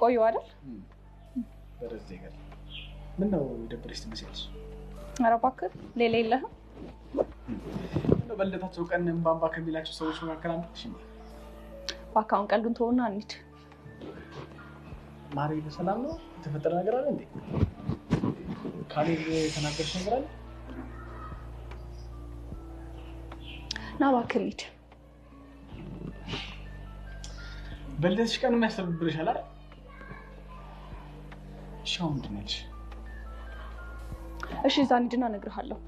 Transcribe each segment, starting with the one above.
ቆዩ አይደል? በረዘ ይገር ምን ነው ደብረሽ ትመስያለሽ? ኧረ እባክህ ሌላ የለህም? ነው በልደታቸው ቀን እንባንባ ከሚላቸው ሰዎች መካከል አንዱ ነሽ እንዴ? እባክህ አሁን ቀልዱን ተውና እንሂድ። ማሪ በሰላም ነው? የተፈጠረ ነገር አለ እንዴ? ካሌብ ተናገርሽ ነገር አለ? ና እባክህ እንሂድ። በልደትሽ ቀን የሚያስተብብርሻል አይደል? ሻው ምንድን ነሽ? እሺ እዛ እንሂድና እነግርሃለሁ።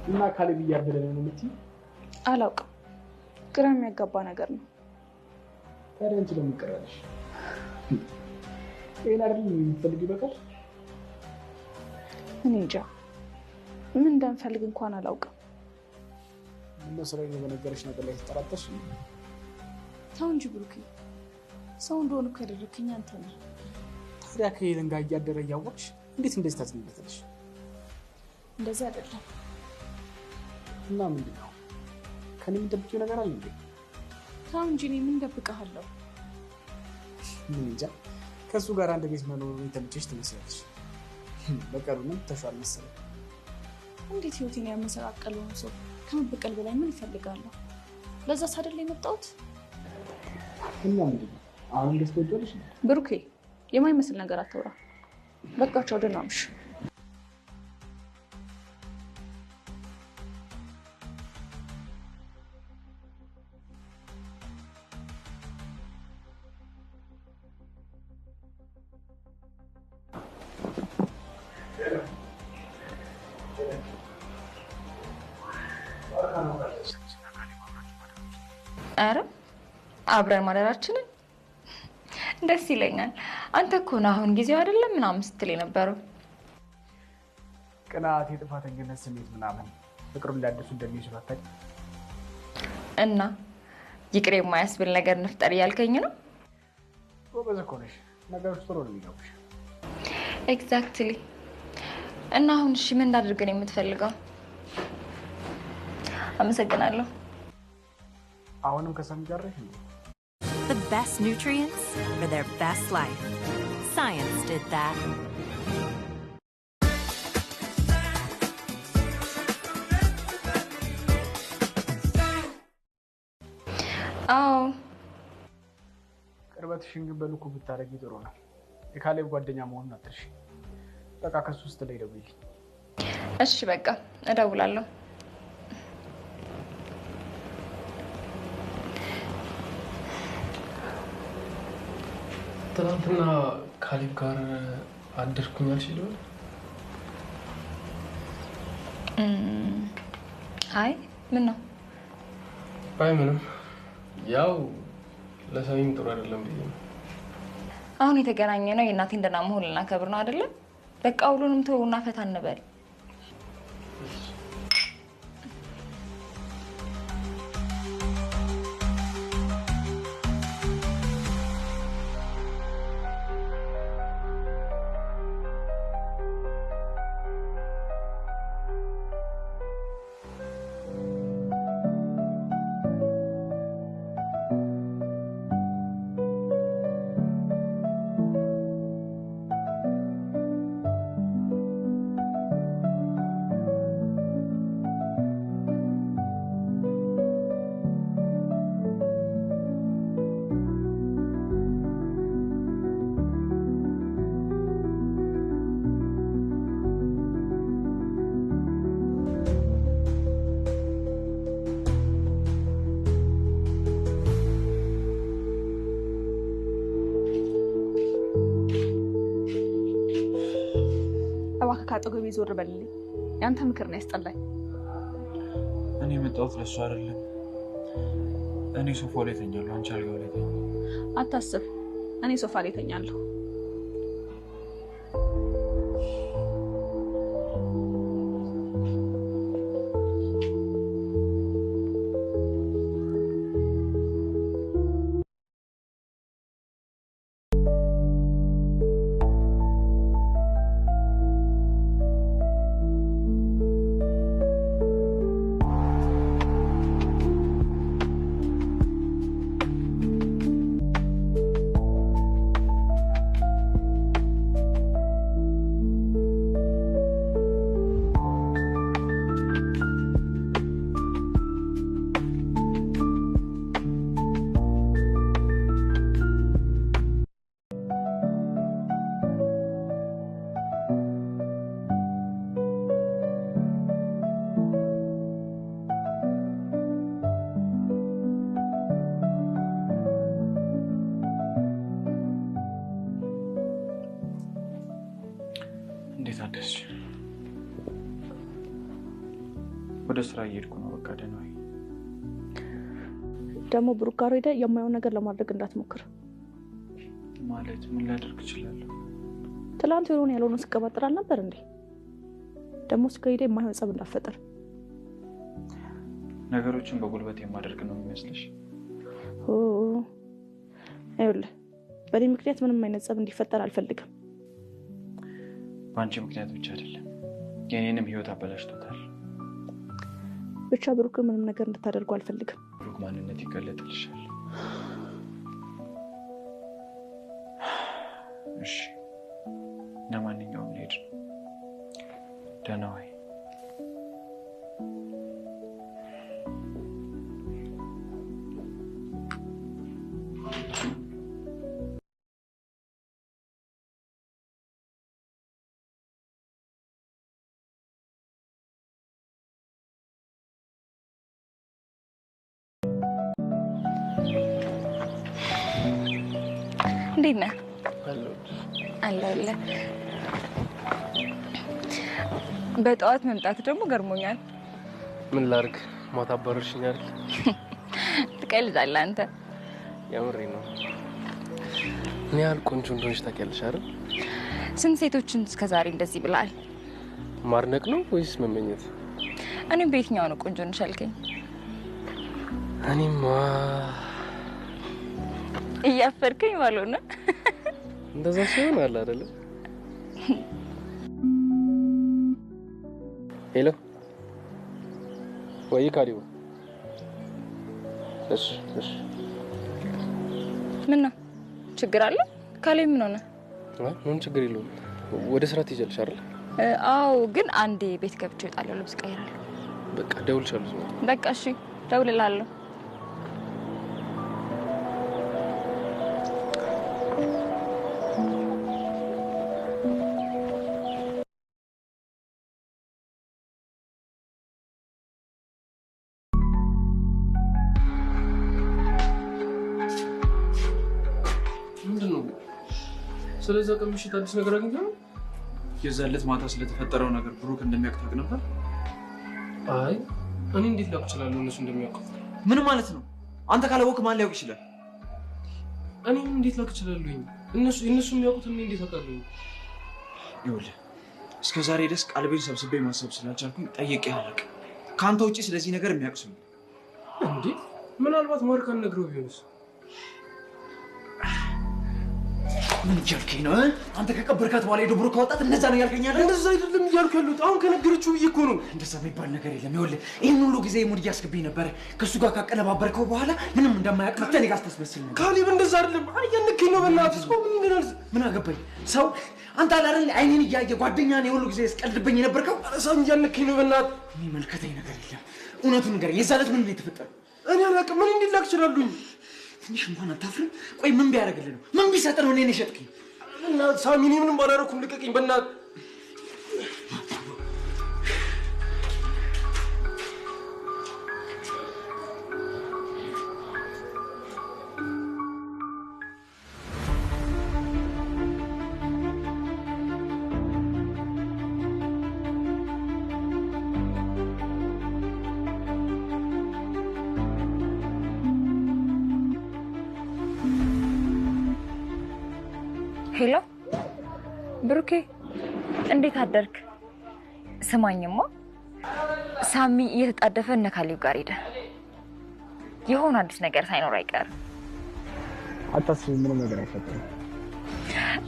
እና ካሌብ እያበደ ነው የምትይው? አላውቅም፣ ግራ የሚያጋባ ነገር ነው። ታዲያ አንቺ ለምን ቀራለሽ? ይሄን አይደል የምትፈልጊው? በቃ እኔ እንጃ ምን እንደምፈልግ እንኳን አላውቅም። ምን ስራዬ ነው በነገርሽ ነገር ላይ ተጠራጠርሽ? ተው እንጂ ብሩኬ፣ ሰው እንደሆነ እኮ ያደረክኝ አንተ ነህ። ታዲያ ከሄለን ጋር እያደረ እያወቅሽ እንዴት እንደዚህ ታዝኝበታለሽ? እንደዚህ አይደለም። እና ምንድን ነው ከኔ የምትደብቂው ነገር አለ እንዴ? ተው እንጂ እኔ ምን እደብቅሃለሁ? ምን እንጃ ከእሱ ጋር አንድ ቤት መኖር የተመቸሽ ትመስላለሽ። በቀሩ ምን ተሻል መሰለኝ። እንዴት ህይወቴን ያመሰቃቀለውን ሰው ከመበቀል በላይ ምን እፈልጋለሁ? ለዛ ሳደል የመጣሁት። እና ምንድን ነው አሁን ደስ ትወጪዋለሽ? ብሩኬ የማይመስል ነገር አታውራ። በቃቸው ደህና ነሽ? አረ አብረን ማደራችንን ደስ ይለኛል። አንተ እኮ ነው አሁን ጊዜው አይደለም ምናምን ስትል የነበረው። ቅናት፣ የጥፋተኝነት ስሜት ምናምን ፍቅሩን ሊያድሱ እንደሚችሉ አታውቂ? እና ይቅር የማያስብል ነገር እንፍጠር እያልከኝ ነው? ጎበዝ እኮ ነሽ። ነገሮች ጥሩ ነው የሚገቡሽ። ኤግዛክትሊ። እና አሁን እሺ ምን እንዳደርግ ነው የምትፈልገው? አመሰግናለሁ። አሁንም ከሰም ጋር ነሽ እንዴ? The best nutrients for their best life. Science did that. ቅርበትሽን ግን በልኩ ብታረጊ ጥሩ ነው። የካሌብ ጓደኛ መሆኑን አትርሺ። በቃ ከሱ ውስጥ ላይ ደውይልኝ። እሺ በቃ እደውላለሁ። ትናንትና ካሌብ ጋር አደርኩኛል ሲል አይ ምን ነው? አይ ምንም፣ ያው ለሰሚም ጥሩ አይደለም ብዬ ነው። አሁን የተገናኘ ነው የእናቴን ደህና መሆን ልናከብር ነው አይደለም? በቃ ሁሉንም ተውና ፈታ እንበል። ካጠገቤ ዞር በልልኝ። ያንተ ምክር ነው ያስጠላኝ። እኔ መጣሁት ለሱ አይደለም። እኔ ሶፋ ላይ ተኛለሁ፣ አንቺ አልጋው ላይ ተኛ። አታስብ፣ እኔ ሶፋ ላይ ተኛለሁ። እንዳታደስ። ወደ ስራ እየሄድኩ ነው። በቃ ደህና ዋይ። ደግሞ ብሩክ ጋር ሄደህ የማየውን ነገር ለማድረግ እንዳትሞክር። ማለት ምን ላደርግ እችላለሁ? ትላንት የሆነ ያልሆነ ስቀባጥር አልነበር እንዴ? ደግሞ ስከሄደ የማይሆን ጸብ እንዳፈጠር። ነገሮችን በጉልበት የማደርግ ነው የሚመስልሽ? አይውልህ፣ በእኔ ምክንያት ምንም አይነት ጸብ እንዲፈጠር አልፈልግም። በአንቺ ምክንያት ብቻ አይደለም፣ የኔንም ህይወት አበላሽቶታል። ብቻ ብሩክን ምንም ነገር እንድታደርጉ አልፈልግም። ብሩክ ማንነት ይገለጥልሻል። እሺ፣ ለማንኛውም ልሄድ ነው። ደህና ዋይ። እንዴት ነህ? አለሁልህ። በጠዋት መምጣት ደግሞ ገርሞኛል። ምን ላድርግ? ማታ አባረርሽኝ አይደል? ትቀልዳለህ አንተ። የምሬ ነው። እኔ ያህል ቆንጆ እንደሆነች ታውቂያለሽ አይደል? ስንት ሴቶችን እስከዛሬ እንደዚህ ብለሃል? ማድነቅ ነው ወይስ መመኘት? እኔም በየትኛው ነው ቆንጆ ነሽ ያልከኝ? እኔማ እያፈርከኝ ባልሆነ እንደዛ ሲሆን አለ አይደለ? ሄሎ ወይ ካሊው። እሺ ምን ነው ችግር አለ? ካሌ ምን ሆነ? ምንም ችግር የለውም። ወደ ስራ ትሄጃለሽ አይደል? አዎ፣ ግን አንዴ ቤት ገብቼ እወጣለሁ፣ ልብስ ቀይራለሁ። በቃ ደውልሻለሁ። በቃ እሺ፣ ደውልልሃለሁ። ስለዚህ ቀን ምሽት አዲስ ነገር አግኝተህ ነው? የዛን ዕለት ማታ ስለተፈጠረው ነገር ብሩክ እንደሚያውቅ ታውቅ ነበር? አይ እኔ እንዴት ላውቅ እችላለሁ እነሱ እንደሚያውቁ? ምን ማለት ነው? አንተ ካላወቅህ ማን ሊያውቅ ይችላል? እኔ እንዴት ላውቅ እችላለሁ? እነሱ የሚያውቁት እኔ እንዴት አውቃለሁ? ይኸውልህ እስከ ዛሬ ድረስ ቀልቤን ሰብስቤ ማሰብ ስላልቻልኩኝ ጠይቄ አላውቅም። ከአንተ ውጭ ስለዚህ ነገር የሚያውቅ ሰው እንዴ? ምናልባት ማርካን ነግረው ቢሆንስ? ምን እያልከኝ ነው? አንተ ከቀበርካት በኋላ ሄዶ ብሩክ ካወጣት እንደዛ ነው ያልከኝ አይደል? እንደዛ አይደለም እያልኩ ያሉት። አሁን ከነገረችው ብዬ እኮ ነው። እንደዛ የሚባል ነገር የለም። ይኸውልህ ይህን ሁሉ ጊዜ ሙድ እያስገብኝ ነበረ። ከእሱ ጋር ካቀነባበርከው በኋላ ምንም እንደማያውቅ መተህ እኔ ጋር ስታስመስል ነበር። ካሌብ እንደዛ አይደለም። እያነከኝ ነው። በእናትህ ሰው ምን ይገናል? ምን አገባኝ? ሰው አንተ አላረን አይኔን እያየ ጓደኛን የሁሉ ጊዜ ያስቀልድብኝ የነበርከው። ሰው እያነከኝ ነው። በእናትህ የሚመለከተኝ ነገር የለም። እውነቱን ንገረኝ። የዛ ዕለት ምን ነው የተፈጠረው? እኔ አላውቅም። ምን እንዴት ላውቅ እችላለሁኝ? ትንሽ እንኳን አታፍርም? ቆይ ምን ቢያደርግልህ ነው? ምን ቢሰጥ ነው እኔን የሸጥከኝ? እና ሳሚ እኔ ምንም ባላደረኩም። ልቀቀኝ በእናትህ። ሄሎ ብሩኬ፣ እንዴት አደርክ? ስማኝማ ሳሚ እየተጣደፈ እነ ካሌብ ጋር ሄደ። የሆነ አዲስ ነገር ሳይኖር አይቀርም። አታስቢ፣ ምንም ነገር አይፈጠርም።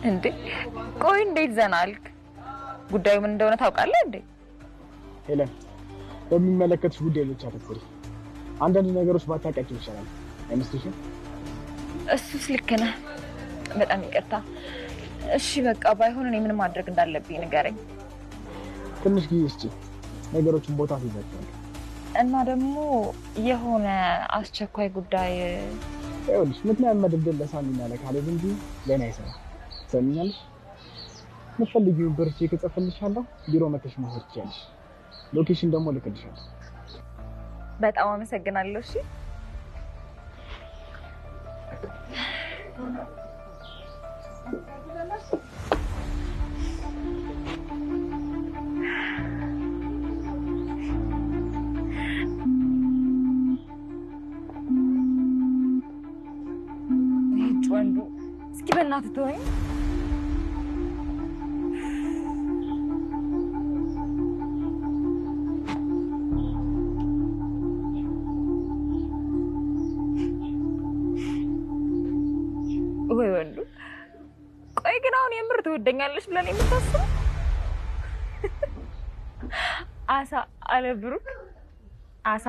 እንዴ ቆይ እንዴት ዘና አልክ? ጉዳዩ ምን እንደሆነ ታውቃለህ እንዴ? ሄለን፣ በሚመለከትሽ ጉዳይ ብቻ አተኩሪ። አንዳንድ ነገሮች ባታውቂያቸው ይሻላል አይመስልሽም? እሱስ ልክ ነህ። በጣም ይቅርታ። እሺ በቃ ባይሆን እኔ ምን ማድረግ እንዳለብኝ ንገረኝ። ትንሽ ጊዜ እስኪ ነገሮችን ቦታ ይዘጋል። እና ደግሞ የሆነ አስቸኳይ ጉዳይ ይኸውልሽ፣ ምክንያት መደብደብ ለሳሚና ለካሌብ እንጂ ለእኔ አይሰራም። ሰሚኛለሽ? የምትፈልጊውን ብር ቼክ እጽፍልሻለሁ፣ ቢሮ መተሽ መውሰድ ትችያለሽ። ሎኬሽን ደግሞ ልክልሻለሁ። በጣም አመሰግናለሁ። እሺ ወንዱ እስኪ በእናትህ ተወኝ። ወይ ወንዱ ቆይ ግን አሁን የምር ትወደኛለች ብለን የምታስበው አሳ አለ ብሩክ አሳ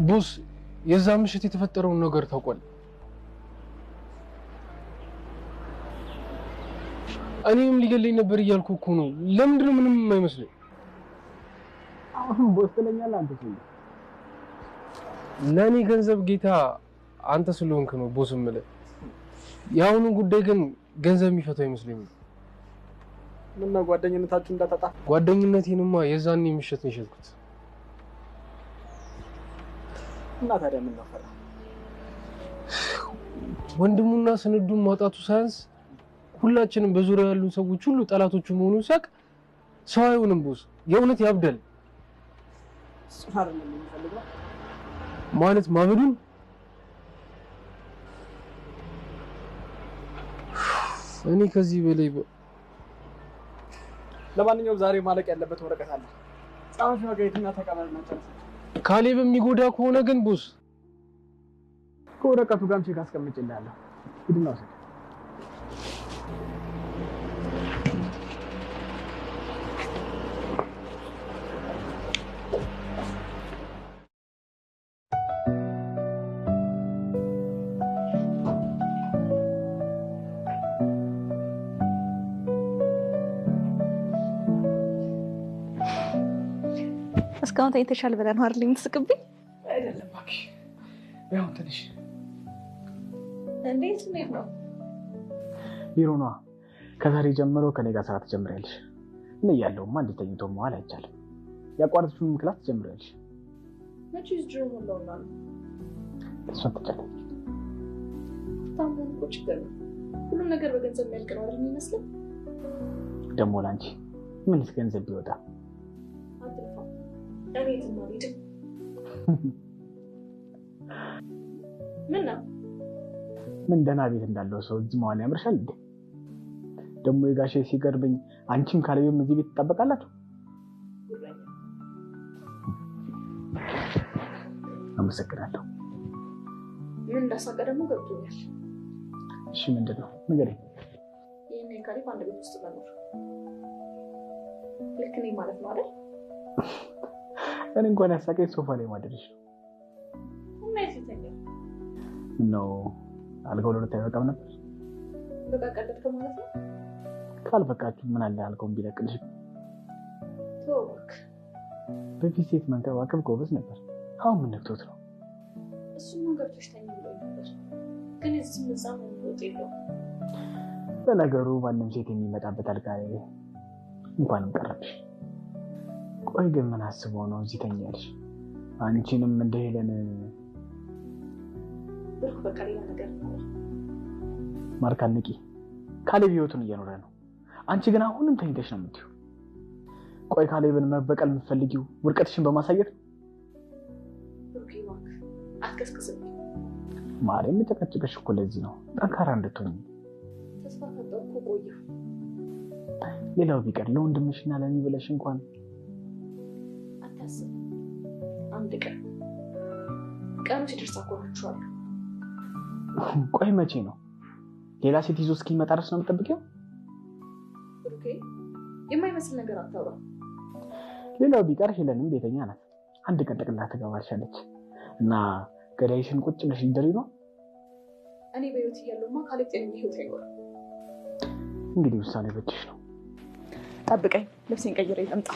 ቦስ የዛ ምሽት የተፈጠረውን ነገር ታውቋል? እኔም ሊገለኝ ነበር እያልኩ እኮ ነው። ለምንድን ነው ምንም የማይመስለኝ? አሁን ቦስ ትለኛለህ አንተ ሰው። ለእኔ ገንዘብ ጌታ አንተ ስለሆንክ ነው ቦስ የምልህ። የአሁኑ ጉዳይ ግን ገንዘብ የሚፈታው አይመስለኝም። ምነው ጓደኝነታችሁ እንዳታጣ? ጓደኝነቴንማ የዛኔ ምሽት ነው የሸጥኩት። እና ታዲያ ምን ነው ፈራ? ወንድሙና ስንዱን ማጣቱ ሳያንስ ሁላችንም በዙሪያ ያሉ ሰዎች ሁሉ ጠላቶቹ መሆኑን ሲያውቅ ሰው አይሆንም ቦስ። የእውነት ያብዳል ማለት ማበዱን። እኔ ከዚህ በላይ ለማንኛውም ዛሬ ማለቅ ያለበት ወረቀት አለ። ጻፊው ጋር የትና ተቀበልና ጨርሰን ካሌብ የሚጎዳ ከሆነ ግን ቦስ ከወረቀቱ ጋርም ቼክ አስቀምጬልሃለሁ። ሂድና ውሰድ። እስካሁን ተይተሻል ብለህ ነው አይደል የምትስቅብኝ? አይደለም እባክሽ። ያው ትንሽ እንዴት ነው? ቢሮ ነዋ። ከዛሬ ጀምሮ ከኔ ጋር ስራ ትጀምሪያለሽ። እኔ እያለሁማ እንዴት ተኝቶ መዋል አይቻልም። ያቋረጥሽውን ክላስ ትጀምሪያለሽ። መቼስ ድሮ ሞላውና ነው እሷ ትጨነቂ። ታሙን ቁጭ ገና ሁሉም ነገር በገንዘብ የሚያልቅ ነው አይደል የሚመስለው? ደግሞ ላንቺ ምንስ ገንዘብ ቢወጣ አትልፋ። እኔ ትማሪድ ምን ነው ምን ደህና ቤት እንዳለው ሰው እዚህ መዋል ያምርሻል እንዴ? ደግሞ የጋሼ ሲገርበኝ አንቺም ካሌብም እዚህ ቤት ትጠበቃላችሁ። አመሰግናለሁ። ምን እንዳሳቀ ደግሞ ገብቶኛል። እሺ ምንድን ነው ንገረኝ። ይሄን ካሌብ አንድ ቤት ውስጥ መኖር ልክ ነኝ ማለት ነው አይደል? እኔ እንኳን ያሳቀኝ ሶፋ ላይ ማደርሽ ነው። እና የትተኛ ነው አልጋው ለሁለት አይበቃም ነበር? በቃ ቀደድከ ማለት ነው። ካልበቃችሁ ምን አለ አልጋውን ቢለቅልሽ። ተወክ በፊት ሴት መንከባከብ ጎበዝ ነበር። አሁን ምን ነክቶት ነው? እሱማ ገብቶሽ ተኝ ብሎኝ ነበር፣ ግን እዚህ ምዛም ወጥ የለውም። በነገሩ ማንም ሴት የሚመጣበት አልጋ ላይ እንኳንም ቀረብሽ። ቆይ ግን ምን አስበው ነው እዚህ ተኛልሽ? አንቺንም እንደ ሄለን ብሩክ በቃ ሌላ ነገር ነው። ማርካን ንቂ። ካሌብ ህይወቱን እየኖረ ነው። አንቺ ግን አሁንም ተኝተሽ ነው የምትይው። ቆይ ካሌብን መበቀል የምትፈልጊው ውድቀትሽን በማሳየት ነው? ብሩክ ይዋክ አትከስክስብኝ። ማርያም የምጨቀጭቀሽ እኮ ለዚህ ነው ጠንካራ እንድትሆኝ። ተስፋ ፈጠው እኮ ቆየሁ። ሌላው ቢቀር ለወንድምሽና ለኔ ብለሽ እንኳን አታስብ። አንድ ቀን ቀኑ ሲደርስ አኮራችኋለሁ። ቆይ መቼ ነው? ሌላ ሴት ይዞ እስኪመጣ ድረስ ነው የምትጠብቂው? ብሩኬ የማይመስል ነገር አታውራ። ሌላው ቢቀር ሄለንም ቤተኛ ናት። አንድ ቀን ጠቅልላ ትገባልሻለች እና ገዳይሽን ቁጭ ብለሽ ልትደሪ ነው። እኔ በህይወት እያለሁማ ካሌብ ጤነኛ ህይወት አይኖርም። እንግዲህ ውሳኔ በእጅሽ ነው። ጠብቀኝ፣ ልብሴን ቀይሬ ልምጣ።